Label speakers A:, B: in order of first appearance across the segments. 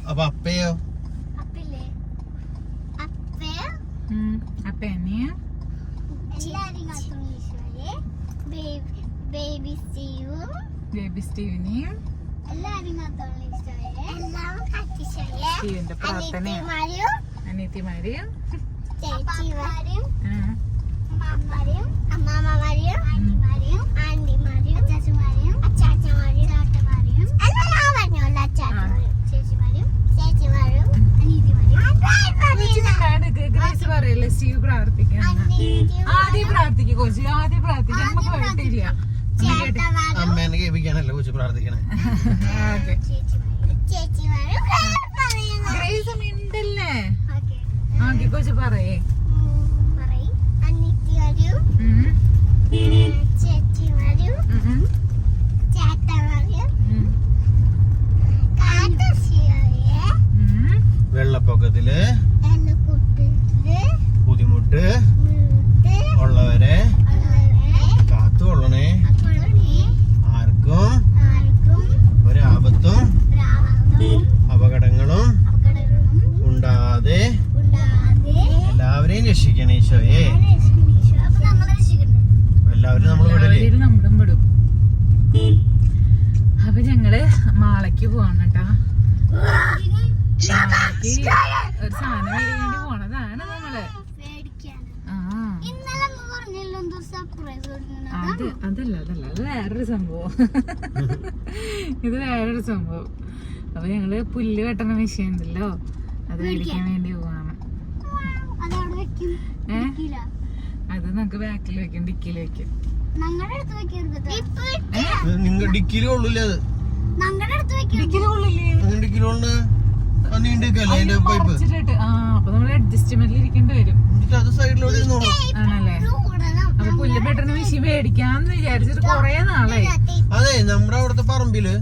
A: അപ്പൊ അപ്പയോ?
B: ബേബി സ്റ്റീവിനെയും സ്റ്റീവിന്റെ പ്രാർത്ഥനയും അനിയത്തിമാരെയും
C: അമ്മാമ്മമാരെയും ആന്റിമാരെയും അച്ചാച്ചമാരെയും ചാട്ടമാരെയും എല്ലാം പറഞ്ഞോല്ല. അച്ചാച്ചമാരും ചേച്ചിമാരും അനിയത്തിമാരും
B: ഗ്രേസ് പറയല്ലേ സ്റ്റീവ് പ്രാർത്ഥിക്കാൻ. ആദ്യം പ്രാർത്ഥിക്കും കോച്ച്, ആദ്യം പ്രാർത്ഥിക്കാൻ. നമുക്ക് കേട്ടില്ല.
A: അമ്മേനെ കേൾപ്പിക്കാനല്ലേ കൊച്ചു പ്രാർത്ഥിക്കണേ.
B: ഗ്രേസ് മിണ്ടല്ലേ? ആക്കി കോച്ച് പറയേ.
A: വെള്ളപ്പൊക്കത്തില് ബുദ്ധിമുട്ട് ഉള്ളവരെ കാത്തുകൊള്ളണേ. ആർക്കും ഒരാപത്തും അപകടങ്ങളും ഉണ്ടാതെ എല്ലാവരെയും രക്ഷിക്കണേ ഈശോയെ. എല്ലാവരും നമ്മൾ
B: നമ്മളും വിടും. അപ്പൊ ഞങ്ങള് മാളയ്ക്ക് പോവാണ് കേട്ടാ. മാളയ്ക്ക് ഒരു സാധനം മേടിക്കേണ്ടി പോണതാണ് നമ്മള്. അതല്ല അത് വേറൊരു സംഭവം. ഇത് വേറൊരു സംഭവം. അപ്പൊ ഞങ്ങള് പുല്ല് വെട്ടണ മെഷീൻ ഉണ്ടല്ലോ, അത് മേടിക്കാൻ വേണ്ടി പോവാണ്. അത് നമുക്ക് ബാക്കിൽ വെക്കും, ഡിക്കിയിൽ വെക്കും.
A: ഡിക്കിയില് കൊള്ളൂലേ? അത്
B: അപ്പൊ നമ്മള് അഡ്ജസ്റ്റ്മെന്റിൽ ഇരിക്കേണ്ടി വരും. ആണല്ലേ? അപ്പൊ പുല്ല് പെട്ടെന്ന് മെഷീൻ മേടിക്കാന്ന് വിചാരിച്ചിട്ട് കൊറേ നാളായി.
A: അതെ, നമ്മുടെ അവിടുത്തെ പറമ്പില്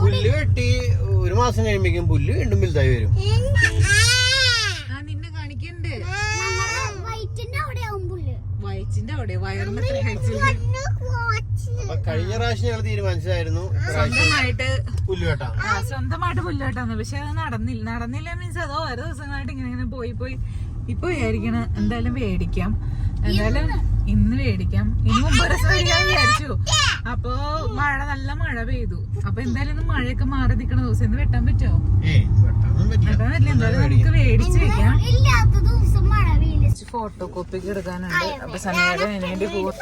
A: പുല്ല് വെട്ടി ഒരു മാസം കഴിയുമ്പോഴേക്കും പുല്ല് വീണ്ടും വലുതായി വരും.
B: നിന്നെ കാണിക്കണ്ട് വയറ്റിന്റെ അവിടെ വയറിന്റെ
A: കഴിഞ്ഞ പ്രാവശ്യം ഞങ്ങൾ തീരുമാനിച്ചതായിരുന്നു
B: സ്വന്തമായിട്ട്
A: പുല്ല് വെട്ടാം.
B: സ്വന്തമായിട്ട് പുല്ല് വെട്ടാന്ന്. പക്ഷെ അത് നടന്നില്ല മീൻസ് അതോ ഓരോ ദിവസങ്ങളായിട്ട് ഇങ്ങനെ പോയി ഇപ്പൊ വിചാരിക്കണ എന്തായാലും മേടിക്കാം. എന്തായാലും ഇന്ന് മേടിക്കാം. ഇനി മുമ്പ് ഒരു ദിവസം മേടിക്കാൻ വിചാരിച്ചു. അപ്പൊ നല്ല മഴ പെയ്തു. അപ്പൊ എന്തായാലും ഇന്ന് മഴയൊക്കെ മാറി നിൽക്കണ ദിവസം ഇന്ന് വെട്ടാൻ പറ്റുമോ? വെട്ടാൻ പറ്റില്ല. എന്തായാലും നമുക്ക് മേടിച്ച് വെക്കാം. ഫോട്ടോ കോപ്പിക്ക് എടുക്കാനുണ്ട്. അപ്പൊ സമയം വേണ്ടി പോവാം.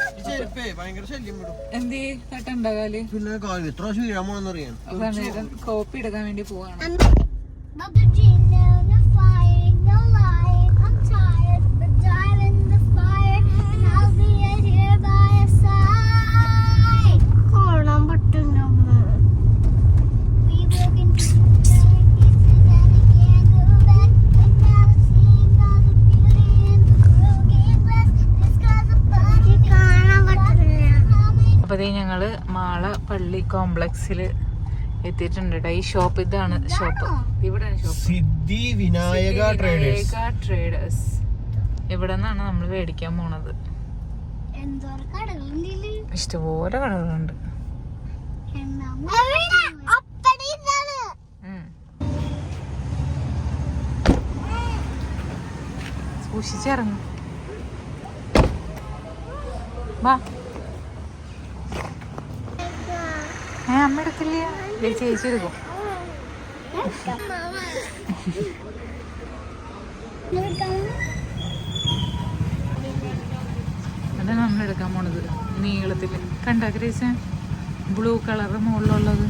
B: എന്തേ തട്ടുണ്ടാകാല് കോപ്പി എടുക്കാൻ വേണ്ടി പോവാണ്. ഞങ്ങള് മാള പള്ളി കോംപ്ലക്സില് എത്തിയിട്ടുണ്ട്. ഈ ഷോപ്പ് ഇതാണ് ഷോപ്പ്. ഇവിടെയാണ് ഷോപ്പ്,
A: സിദ്ധി വിനായക
B: ട്രേഡേഴ്സ്. ഇവിടെ നിന്നാണ് നമ്മൾ മേടിക്കാൻ പോണത്. ഇഷ്ടംപോലെ കടകളുണ്ട്. സൂക്ഷിച്ചിറങ്ങും. വാ. അമ്മ എടുക്കില്ല, ചേച്ചി എടുക്കും. അതാണ് നമ്മളെടുക്കാൻ പോണത്. നീളത്തില് കണ്ട ഗ്രേസ്, ബ്ലൂ കളറ് മുകളിലുള്ളത്.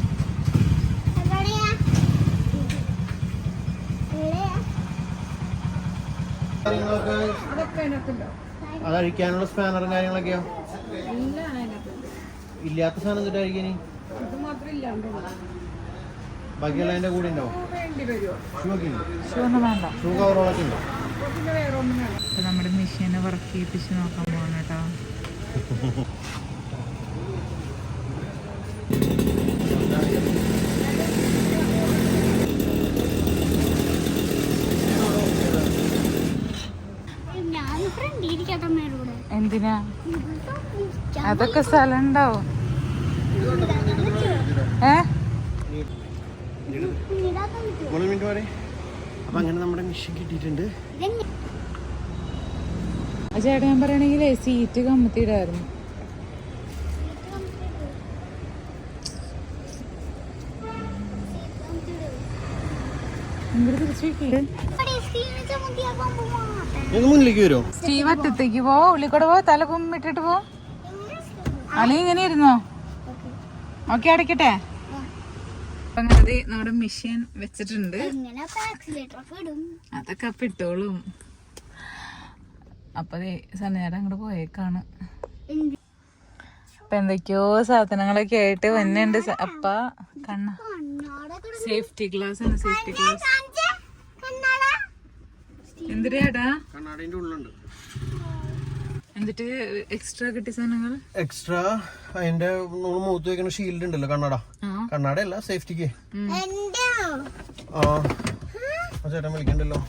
A: അതഴിക്കാനുള്ള സ്പാനറും കാര്യങ്ങളൊക്കെയോ? ഇല്ലാത്ത സാധനം എന്നിട്ടായിരിക്കും. ബാക്കിയുള്ള അതിന്റെ കൂടെ ഉണ്ടോ? ഷൂ കവറുകളൊക്കെ ഉണ്ടോ?
B: നമ്മുടെ മെഷീനെ വർക്ക് ചെയ്യിപ്പിച്ച് നോക്കാൻ പോകണം കേട്ടോ. എന്തിനാ? അതൊക്കെ സ്ഥലം ഉണ്ടാവും.
A: മിനിറ്റ് പറയും. അപ്പൊ അങ്ങനെ നമ്മുടെ മിഷൻ കിട്ടിയിട്ടുണ്ട്.
B: ആ ചേട്ടാ ഞാൻ പറയണെങ്കിലേ സീറ്റ് കമ്മത്തിയിടായിരുന്നു.
A: മുന്നിലേക്ക് വരുമോ?
B: സ്റ്റീവ് അറ്റത്തേക്ക് പോ, ഉള്ളിക്കൂടെ പോ, തല കുമ്മിട്ടിട്ട് പോ. അല്ലെങ്കിൽ ഇങ്ങനെ ഇരുന്നോ? ഓക്കെ, അടയ്ക്കട്ടെ. അങ്ങനെ നമ്മുടെ മെഷീൻ വെച്ചിട്ടുണ്ട്. അതൊക്കെ അപ്പൊ ഇട്ടോളും. അപ്പൊ സന്നേരം അങ്ങോട്ട് പോയേക്കാണ്. അപ്പൊ എന്തൊക്കെയോ സാധനങ്ങളൊക്കെ ആയിട്ട് വന്നുണ്ട്. അപ്പ കണ്ണ സേഫ്റ്റി ഗ്ലാസ് ആണ്. സേഫ്റ്റി ഗ്ലാസ് എന്തിനാടാ?
A: കണ്ണാടിന്റെ ഉള്ളുണ്ട്.
B: എന്നിട്ട് എക്സ്ട്രാ കിട്ടിയ സാധനങ്ങൾ
A: എക്സ്ട്രാ അതിന്റെ മൂത്ത് വെക്കുന്ന ഷീൽഡ് ഉണ്ടല്ലോ, കണ്ണട. കണ്ണട അല്ല, സേഫ്റ്റിക്ക്. ആ ചേട്ടൻ വിളിക്കണ്ടല്ലോ.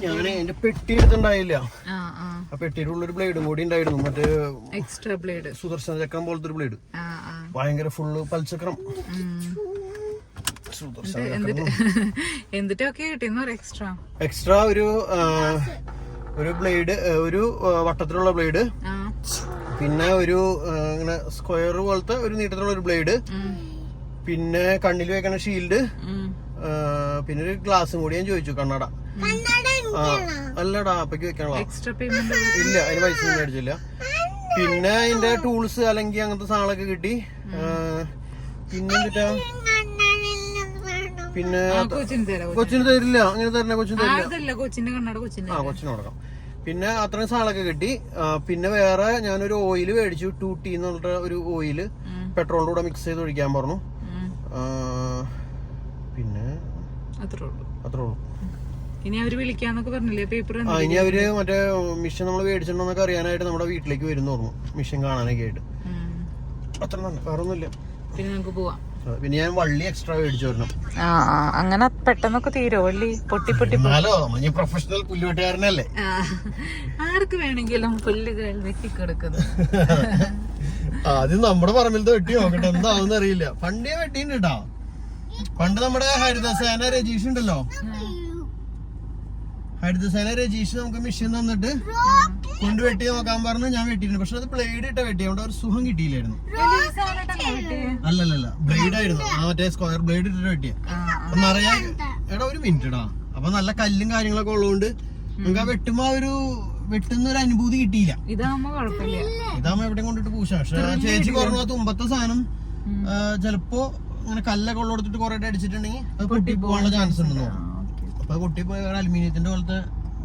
A: ഞാന് എന്റെ പെട്ടി എടുത്തുണ്ടായില്ല. ആ പെട്ടിയുടെ ഉള്ളൊരു ബ്ലേഡും കൂടി ഉണ്ടായിരുന്നു, മറ്റേ
B: എക്സ്ട്രാ ബ്ലേഡ്,
A: സുദർശന ചക്രം പോലത്തെ ഒരു ബ്ലേഡ്. ഭയങ്കര ഫുള്ള് പൽചക്രം.
B: എന്നിട്ടൊക്കെ കിട്ടിയെന്ന് പറയാം.
A: എക്സ്ട്രാ ഒരു ബ്ലേഡ്, ഒരു വട്ടത്തിലുള്ള ബ്ലേഡ്, പിന്നെ ഒരു ഇങ്ങനെ സ്ക്വയർ പോലത്തെ ഒരു നീട്ടത്തിലുള്ള ഒരു ബ്ലേഡ്, പിന്നെ കണ്ണിൽ വെക്കണ ഷീൽഡ്, പിന്നെ ഒരു ഗ്ലാസും കൂടി ഞാൻ ചോദിച്ചു. കണ്ണട അല്ലടാ, അപ്പക്ക് വെക്കാനുള്ള ഇല്ല, അതിന് പൈസ ഒന്നും മേടിച്ചില്ല. പിന്നെ അതിന്റെ ടൂൾസ് അല്ലെങ്കിൽ അങ്ങനത്തെ സാധനങ്ങളൊക്കെ കിട്ടി. പിന്നെന്തിട്ടാ, പിന്നെ കൊച്ചിന് തരില്ല, അങ്ങനെ തരണ കൊച്ചിന് തരില്ല. കൊച്ചിന് കൊടുക്കാം. പിന്നെ അത്രയും സാധനങ്ങളൊക്കെ കിട്ടി. പിന്നെ വേറെ ഞാനൊരു ഓയില് മേടിച്ചു, 2T എന്ന് പറഞ്ഞിട്ട് ഒരു ഓയില്, പെട്രോളിന്റെ കൂടെ മിക്സ് ചെയ്ത് ഒഴിക്കാൻ പറഞ്ഞു. പിന്നെ അത്രേ ഉള്ളൂ.
B: ഇനി അവര് വിളിക്കാന്നൊക്കെ പറഞ്ഞില്ലേ പേപ്പർ?
A: ഇനി അവര് മറ്റേ മിഷൻ നമ്മൾ മേടിച്ചിട്ടുണ്ടോന്നൊക്കെ അറിയാനായിട്ട് നമ്മുടെ വീട്ടിലേക്ക് വരുന്നു പറഞ്ഞു, മിഷൻ കാണാനൊക്കെ ആയിട്ട്. അത്ര തന്നെ, വേറെ ഒന്നുമില്ല.
B: പിന്നെ നമുക്ക് പോവാം.
A: പിന്നെ ഞാൻ വള്ളി എക്സ്ട്രാ മേടിച്ചു വരണം.
B: അങ്ങനെ പെട്ടെന്നൊക്കെ തീരോ വള്ളി? പൊട്ടി
A: പ്രൊഫഷണൽ പുല്ലുവെട്ടുകാരനല്ലേ,
B: ആർക്ക് വേണമെങ്കിലും പുല്ല് വെട്ടി കിടക്കുന്നു.
A: ആദ്യം നമ്മുടെ പറമ്പിലത്തെ വെട്ടി നോക്കട്ടെ, എന്താവുന്ന അറിയില്ല. പണ്ടേ വെട്ടിണ്ട് കേട്ടോ. പണ്ട് നമ്മുടെ ഹരിതസേന രജീഷ് ഉണ്ടല്ലോ, ഹരിതസേന രജീഷ് നമുക്ക് മെഷീൻ തന്നിട്ട് കൊണ്ട് വെട്ടി നോക്കാൻ പറഞ്ഞു. ഞാൻ വെട്ടിയിട്ടുണ്ട്, പക്ഷെ അത് ബ്ലേഡ് ഇട്ട വെട്ടി, അവിടെ ഒരു സുഖം കിട്ടിയില്ലായിരുന്നു. അല്ലല്ല, ബ്ലേഡ് ആയിരുന്നു. ആ മറ്റേ സ്ക്വയർ ബ്ലേഡ് ഇട്ടിട്ട് വെട്ടിയ. നിറയെ എടാ ഒരു മിനിറ്റ് ഇടാ. അപ്പൊ നല്ല കല്ലും കാര്യങ്ങളൊക്കെ ഉള്ളതുകൊണ്ട് നമുക്ക് ആ വെട്ടുമ്പോ ഒരു വെട്ടുന്ന ഒരു അനുഭൂതി കിട്ടിയില്ല. ഇതാകുമ്പോ എവിടെയും കൊണ്ടിട്ട് പൂശാം. പക്ഷെ ചേച്ചി പറഞ്ഞു തുമ്പത്തെ സാധനം ചിലപ്പോ അങ്ങനെ കല്ലൊക്കെ ഉള്ളെടുത്തിട്ട് കുറെ അടിച്ചിട്ടുണ്ടെങ്കിൽ അത് പൊട്ടി പോകാനുള്ള ചാൻസ് ഉണ്ടെന്ന് പറഞ്ഞു. അപ്പൊ പൊട്ടിപ്പോയ അലുമിനിയത്തിന്റെ പോലത്തെ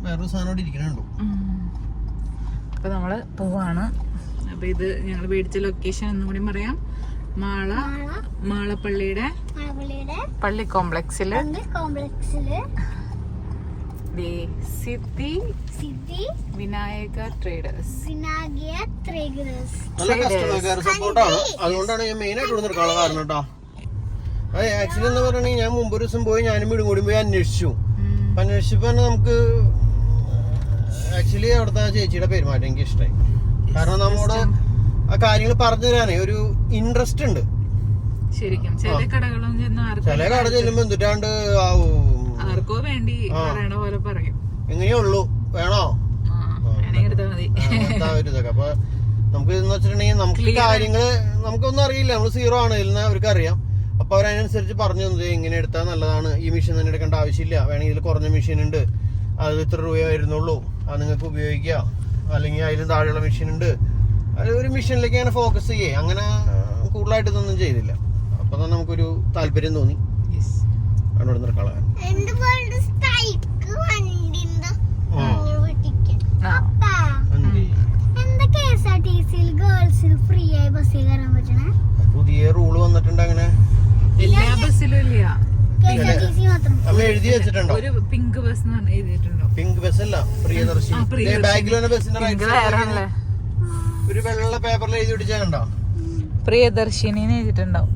A: വേറൊരു സാധനം അവിടെ ഇരിക്കണുണ്ടോ.
B: അപ്പൊ നമ്മള് പോവാണ്. അപ്പൊ ഇത് ഞങ്ങൾ മേടിച്ച ലൊക്കേഷൻ എന്നും കൂടി പറയാം. മാളപ്പള്ളിയുടെ പള്ളി കോംപ്ലക്സില് സിദ്ധി വിനായക ട്രേഡേഴ്സ്.
A: നല്ല കസ്റ്റമർ കെയർ സപ്പോർട്ടാണ്. അതുകൊണ്ടാണ് ഞാൻ മെയിൻ ആയിട്ട് ഇവിടെ നിൽക്കാനുള്ള കാരണം കേട്ടോ. ആക്ച്വലി എന്താ പറയണെങ്കിൽ ഞാൻ മുമ്പ് ഒരു ദിവസം പോയി ഞാനും വീടും കൂടി പോയി അന്വേഷിച്ചു. അന്വേഷിച്ചപ്പോ നമുക്ക് ആക്ച്വലി അവിടുത്തെ ചേച്ചിയുടെ പെരുമാറ്റം എനിക്ക് ഇഷ്ടമായി. കാരണം നമ്മോട് ആ കാര്യങ്ങൾ പറഞ്ഞു തരാനേ ഒരു ഇൻട്രസ്റ്റ് ഉണ്ട്.
B: ശരിക്കും ചില
A: കട ചെല്ലുമ്പോ എന്തിട്ടാണ്ട്
B: ആർക്കോ വേണ്ടി പോലെ പറയും,
A: എങ്ങനെയേ ഉള്ളൂ വേണോ ഇതൊക്കെ. അപ്പൊ നമുക്ക് ഇതെന്ന് വെച്ചിട്ടുണ്ടെങ്കിൽ നമുക്ക് കാര്യങ്ങള് നമുക്കൊന്നും അറിയില്ല, നമ്മള് സീറോ ആണ് ഇതിൽ അവർക്ക് അറിയാം. അപ്പൊ അവരനുസരിച്ച് പറഞ്ഞു തന്നത് ഇങ്ങനെ എടുത്താൽ നല്ലതാണ്, ഈ മെഷീൻ തന്നെ എടുക്കേണ്ട ആവശ്യമില്ല, വേണമെങ്കിൽ ഇതിൽ കുറഞ്ഞ മെഷീൻ ഉണ്ട്, അത് ഇത്ര രൂപ വരുന്നുള്ളൂ, അത് നിങ്ങൾക്ക് ഉപയോഗിക്കുക, അല്ലെങ്കിൽ അതിലും താഴെയുള്ള മെഷീൻ ഉണ്ട്. അത് ഒരു മെഷീനിലേക്ക് അങ്ങനെ ഫോക്കസ് ചെയ്യേ, അങ്ങനെ കൂടുതലായിട്ട് ഇതൊന്നും ചെയ്തില്ല. അപ്പൊ തന്നെ നമുക്കൊരു താല്പര്യം തോന്നി അവിടെ നിർക്കളാൻ. പുതിയ റൂള് വന്നിട്ടുണ്ട്, അങ്ങനെ
B: എല്ലാ ബസ്സിലും ഇല്ല.
A: അമ്മ എഴുതി വെച്ചിട്ടുണ്ടോ?
B: ഒരു പിങ്ക് ബസ് എഴുതിയിട്ടുണ്ടോ?
A: പിങ്ക് ബസ് അല്ല, പ്രിയദർശിനി. ബാഗിലുള്ള ബസ്സിന്റെ ഒരു വെള്ള പേപ്പറിൽ എഴുതി പിടിച്ചാ കണ്ടോ?
B: പ്രിയദർശിനി എഴുതിയിട്ടുണ്ടാവും.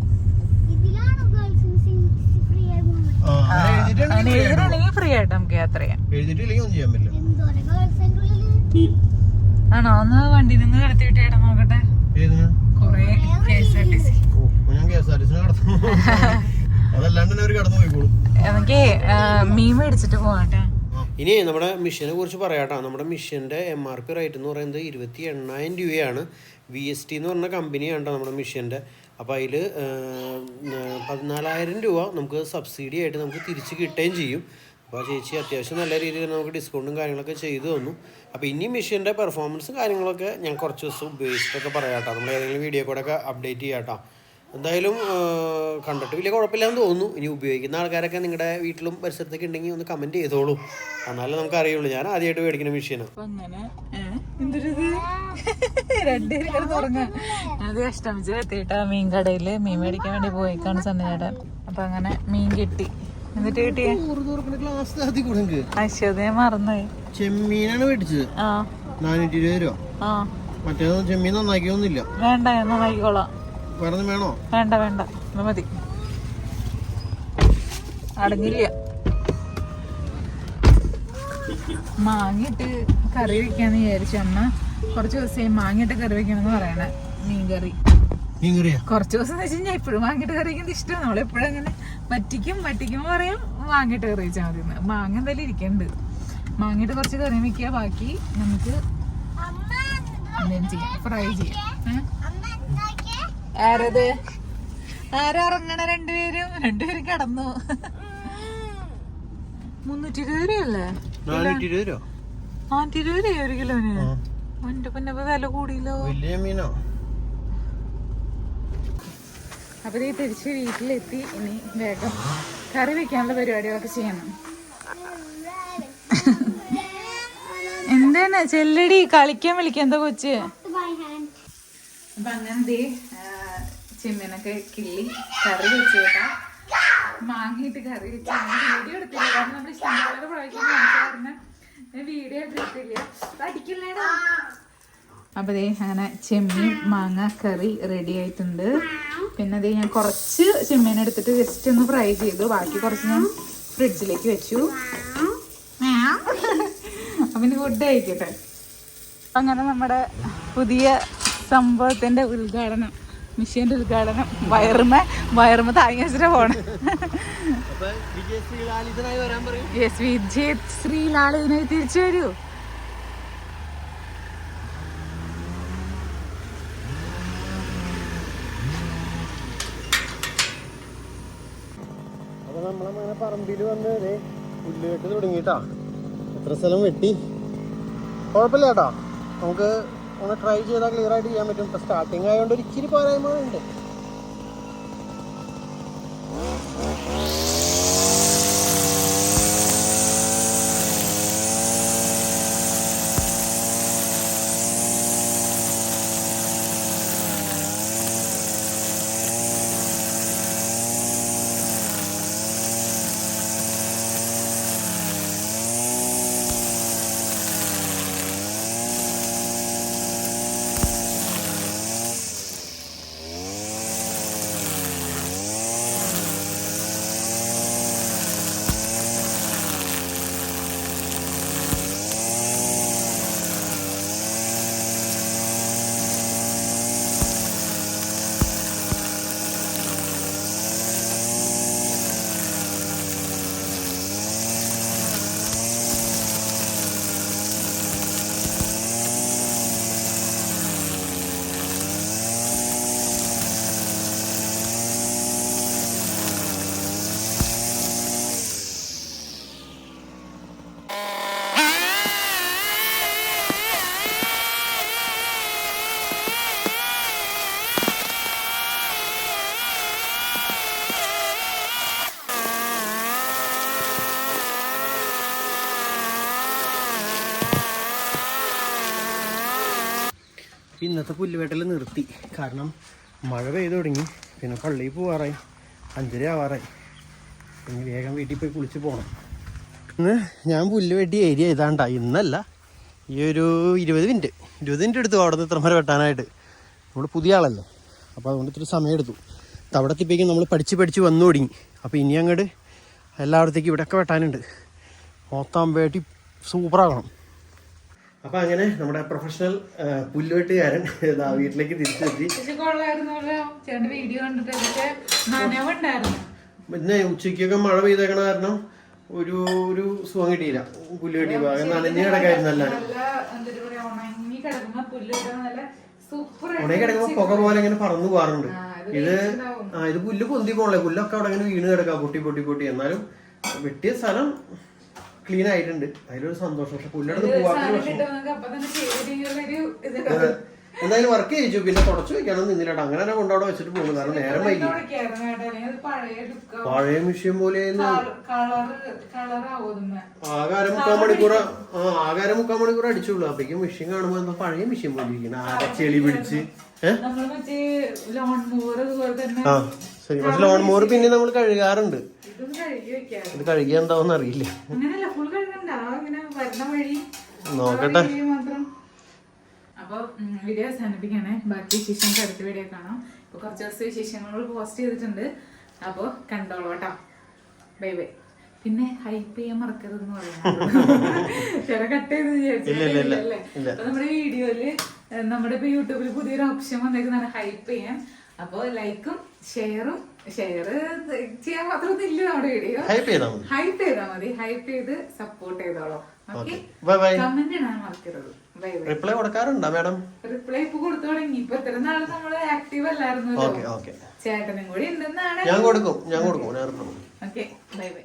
B: എഴുതിയിട്ടുണ്ടെങ്കിൽ ഫ്രീ ആയിട്ട് നമുക്ക് യാത്ര ചെയ്യാം.
A: എഴുതിയിട്ടില്ലെങ്കിൽ ഒന്നും ചെയ്യാൻ പറ്റില്ല.
B: ആണോ? ഒന്ന് വണ്ടി നിന്ന് കടത്തി വിട്ടേട്ടാ നോക്കട്ടെ.
A: ഏതിന്?
B: കൊറേ KSRTC.
A: ഞാൻ KSRTC നടത്തുന്നു. അതല്ലാണ്ട് തന്നെ അവർ കടന്നു പോയിക്കോളും.
B: എനിക്ക് മീൻ മേടിച്ചിട്ട് പോവാട്ടെ.
A: ഇനി നമ്മുടെ മിഷനെ കുറിച്ച് പറയാട്ടോ. നമ്മുടെ മിഷൻ്റെ MRP റേറ്റ് എന്ന് പറയുന്നത് 28,000 രൂപയാണ്. VST എന്ന് പറഞ്ഞ കമ്പനിയാണ് നമ്മുടെ മിഷൻ്റെ. അപ്പോൾ അതിൽ 14,000 രൂപ നമുക്ക് സബ്സിഡി ആയിട്ട് നമുക്ക് തിരിച്ച് കിട്ടുകയും ചെയ്യും. അപ്പോൾ ചേച്ചി അത്യാവശ്യം നല്ല രീതിയിൽ നമുക്ക് ഡിസ്കൗണ്ടും കാര്യങ്ങളൊക്കെ ചെയ്തു തന്നു. അപ്പോൾ ഇനി മിഷൻ്റെ പെർഫോമൻസും കാര്യങ്ങളൊക്കെ ഞാൻ കുറച്ച് ദിവസം ഉപയോഗിച്ചിട്ടൊക്കെ പറയാട്ടോ. നമ്മൾ ഏതെങ്കിലും വീഡിയോ കൂടെ ഒക്കെ അപ്ഡേറ്റ് ചെയ്യാട്ടോ. എന്തായാലും കണ്ടിട്ട് വലിയ കുഴപ്പമില്ലാന്ന് തോന്നുന്നു. ഇനി ഉപയോഗിക്കുന്ന ആൾക്കാരൊക്കെ നിങ്ങളുടെ വീട്ടിലും പരിസരത്തൊക്കെ ഉണ്ടെങ്കിൽ ഒന്ന് കമൻറ്റ് ചെയ്തോളൂ, എന്നാലേ നമുക്ക് അറിയുള്ളൂ. ഞാൻ ആദ്യമായിട്ട് മേടിക്കുന്ന മെഷീനാണ്.
B: അത് കഷ്ടമിച്ച് എത്തിയിട്ടാ മീൻ കടയില് മീൻ മേടിക്കാൻ വേണ്ടി പോയിക്കാണ് സന്നേട്ടൻ. അപ്പൊ അങ്ങനെ മീൻ കിട്ടി. എന്നിട്ട് കിട്ടിയേ അശ്വതയെ മറന്നുപോയി.
A: ചെമ്മീനാണ് മേടിച്ചത്. 420 രൂപ. മറ്റേതൊന്നും ചെമ്മീൻ നന്നാക്കിയൊന്നുമില്ല.
B: വേണ്ട നന്നാക്കിക്കോളാം.
A: വേറെ വേണോ?
B: വേണ്ട വേണ്ട മതി. അടങ്ങില്ല. മാങ്ങിട്ട് കറി വെക്കാന്ന് വിചാരിച്ചു. അമ്മ കുറച്ച് ദിവസമായി മാങ്ങിട്ട് കറി വെക്കണമെന്ന് പറയണേ. മീൻകറി കുറച്ച് ദിവസം എന്ന് വെച്ച് കഴിഞ്ഞാൽ എപ്പോഴും മാങ്ങിട്ട് കറി വെക്കുന്നത് ഇഷ്ടമാണ്. നമ്മളെപ്പോഴും അങ്ങനെ പറ്റിക്കുമ്പോൾ പറയും മാങ്ങിട്ട് കറി വെച്ചാൽ മതി. മാങ്ങ എന്തായാലും ഇരിക്കുന്നുണ്ട്. മാങ്ങിട്ട് കുറച്ച് കറി വെക്കുക, ബാക്കി നമുക്ക് എന്തെങ്കിലും ചെയ്യാം, ഫ്രൈ ചെയ്യാം. ആരത് ആരറങ്ങണ? രണ്ടുപേരും കിടന്നു. 320 രൂപയല്ലേ?
A: 420 രൂപ.
B: 420 രൂപ 1 കിലോന്. എന്റെ പിന്നെ വില കൂടിയല്ലോ. അപ്പൊ തിരിച്ച് വീട്ടിലെത്തി. ഇനി വേഗം കറി വെക്കാനുള്ള പരിപാടികളൊക്കെ ചെയ്യണം. എന്താണ് ചെല്ലടി കളിക്കാൻ വിളിക്കാൻ? എന്താ കൊച്ച്? അപ്പൊ അങ്ങനെ ചെമ്മീനൊക്കെ കിള്ളി കറി വെച്ച് കേട്ടാ. മാങ്ങിയിട്ട് കറി വെച്ച് വീഡിയോ എടുത്തില്ല. കാരണം നമ്മൾ ഇഷ്ടംപോലെ പ്രാവശ്യം കാരണം വീഡിയോ എടുത്തില്ല. അടിക്കില്ലേടാ. അപ്പൊ അങ്ങനെ ചെമ്മീൻ മാങ്ങ കറി റെഡി ആയിട്ടുണ്ട്. പിന്നെ ഞാൻ കുറച്ച് ചെമ്മീൻ എടുത്തിട്ട് ജസ്റ്റ് ഒന്ന് ഫ്രൈ ചെയ്തു. ബാക്കി കുറച്ച് ഞാൻ ഫ്രിഡ്ജിലേക്ക് വെച്ചു. അപ്പൊ ഇനി ഫുഡ് കഴിക്കട്ടെ. അങ്ങനെ നമ്മുടെ പുതിയ സംഭവത്തിന്റെ ഉദ്ഘാടനം, മിഷീന്റെ ഉദ്ഘാടനം. വയറുമ താങ്ങി വെച്ചിട്ട് പോണ്. വിജയ് ശ്രീലാളിതനായി തിരിച്ചു വരൂ.
A: അപ്പൊ നമ്മളങ്ങനെ പറമ്പിൽ വന്ന് പുല്ല് വെട്ട് തുടങ്ങിട്ടാ. എത്ര സ്ഥലം വെട്ടി കുഴപ്പമില്ല കേട്ടോ. നമുക്ക് ഒന്ന് ട്രൈ ചെയ്താൽ ക്ലിയർ ആയിട്ട് ചെയ്യാൻ പറ്റും. ഇപ്പൊ സ്റ്റാർട്ടിങ് ആയതുകൊണ്ട് ഒരു ഇച്ചിരി പോരായ്മകളുണ്ട്. ഇന്നത്തെ പുല്ലുവേട്ടൽ നിർത്തി. കാരണം മഴ പെയ്തു തുടങ്ങി. പിന്നെ പള്ളിയിൽ പോവാറായി. 5:30 ആവാറായി. ഇനി വേഗം വീട്ടിൽ പോയി കുളിച്ച് പോകണം. ഇന്ന് ഞാൻ പുല്ല് വെട്ടി ഏരിയ ചെയ്താണ്ടാ. ഇന്നല്ല, ഈ ഒരു 20 മിനിറ്റ് എടുത്തു അവിടെ നിന്ന് ഇത്ര വരെ വെട്ടാനായിട്ട്. നമ്മൾ പുതിയ ആളല്ലേ, അപ്പോൾ അതുകൊണ്ട് ഇത്തിരി സമയം എടുത്തു. അവിടെ എത്തിപ്പോഴേക്കും നമ്മൾ പഠിച്ച് വന്നു തുടങ്ങി. അപ്പോൾ ഇനി അങ്ങോട്ട് എല്ലായിടത്തേക്കും ഇവിടെയൊക്കെ വെട്ടാനുണ്ട്. മൊത്തം വെട്ടി സൂപ്പറാകണം. അപ്പോൾ അങ്ങനെ നമ്മുടെ പ്രൊഫഷണൽ പുല്ലുവെട്ടുകാരൻ വീട്ടിലേക്ക് തിരിച്ചെത്തി.
B: വീഡിയോ കണ്ടിട്ട് നനവുണ്ടായിരുന്നു.
A: പിന്നെ ഉച്ചയ്ക്കൊക്കെ മഴ പെയ്തേക്കണ കാരണം ഒരു സുഖം കിട്ടിയില്ല. പുല്ല് കിട്ടിയപ്പോ നനഞ്ഞ് കിടക്കായിരുന്നു എല്ലാരും. ഉണങ്ങി കിടക്കുമ്പോ പുക പോലെ ഇങ്ങനെ പറന്നു പോകാറുണ്ട്. ഇത് പുല്ല് പൊന്തി പോണല്ലേ, പുല്ലൊക്കെ അവിടെ ഇങ്ങനെ വീണ് കിടക്കാം പൊട്ടി. എന്നാലും വെട്ടിയ സ്ഥലം ക്ലീൻ ആയിട്ടുണ്ട്, അതിലൊരു സന്തോഷം. പക്ഷെ പുല്ലെടുത്ത് പോവാത്ത എന്തായാലും വർക്ക് ചെയ്യിച്ചു. പിന്നെ തുടച്ചു വെക്കാനോ നിന്നില്ല, അങ്ങനെ തന്നെ കൊണ്ടവിടെ വെച്ചിട്ട് പോകുന്നു. കാരണം നേരം വൈകി. പഴയ മിഷ്യൻ പോലെ ആകാരം 3/4 മണിക്കൂർ അടിച്ചുള്ളൂ. അപ്പഴേക്കും മിഷ്യൻ കാണുമ്പോ എന്താ പഴയ മിഷ്യൻ പോലെ ഇരിക്കണം, ആകെ ചെളി പിടിച്ച്. ആ ശരി. പക്ഷെ ലോൺ മോർ പിന്നെ നമ്മൾ കഴുകാറുണ്ട്. ഇത് കഴുകിയ എന്താവെന്ന് അറിയില്ല. നോക്കട്ടെ.
B: അപ്പൊ വീഡിയോ അവസാനിപ്പിക്കണേ. ബാക്കി വിശേഷങ്ങൾക്ക് അടുത്ത വീഡിയോ കാണാം. ഇപ്പൊ കുറച്ച് ദിവസം വിശേഷങ്ങൾ പോസ്റ്റ് ചെയ്തിട്ടുണ്ട്, അപ്പൊ കണ്ടോളൂ കേട്ടോ. Bye bye. പിന്നെ ഹൈപ്പ് ചെയ്യാൻ മറക്കരുതെന്ന് പറയുന്നത് ചില കട്ട് ചെയ്ത് വിചാരിച്ചല്ലേ. അപ്പൊ നമ്മുടെ വീഡിയോയില് നമ്മുടെ ഇപ്പൊ യൂട്യൂബിൽ പുതിയൊരു ഓപ്ഷൻ വന്നേക്കുന്നതാണ് ഹൈപ്പ് ചെയ്യാൻ. അപ്പൊ ലൈക്കും ഷെയർ ചെയ്യാൻ മാത്രമൊന്നും ഇല്ല നമ്മുടെ വീഡിയോ. ഹൈപ്പ് ചെയ്താൽ മതി. ഹൈപ്പ് ചെയ്ത് സപ്പോർട്ട് ചെയ്തോളൂ. കമന്റ് ഇടാൻ മറക്കരുത്.
A: Reply കൊടുക്കാറുണ്ടോ madam?
B: റിപ്ലൈ ഇപ്പൊ കൊടുത്തു തുടങ്ങി. ഇപ്പൊ ഇത്ര നാള് നമ്മള് ആക്റ്റീവ് അല്ലായിരുന്നു. ചേട്ടനും കൂടി ഉണ്ടെന്നാണ്.
A: ഞാൻ കൊടുക്കും.
B: Okay bye bye.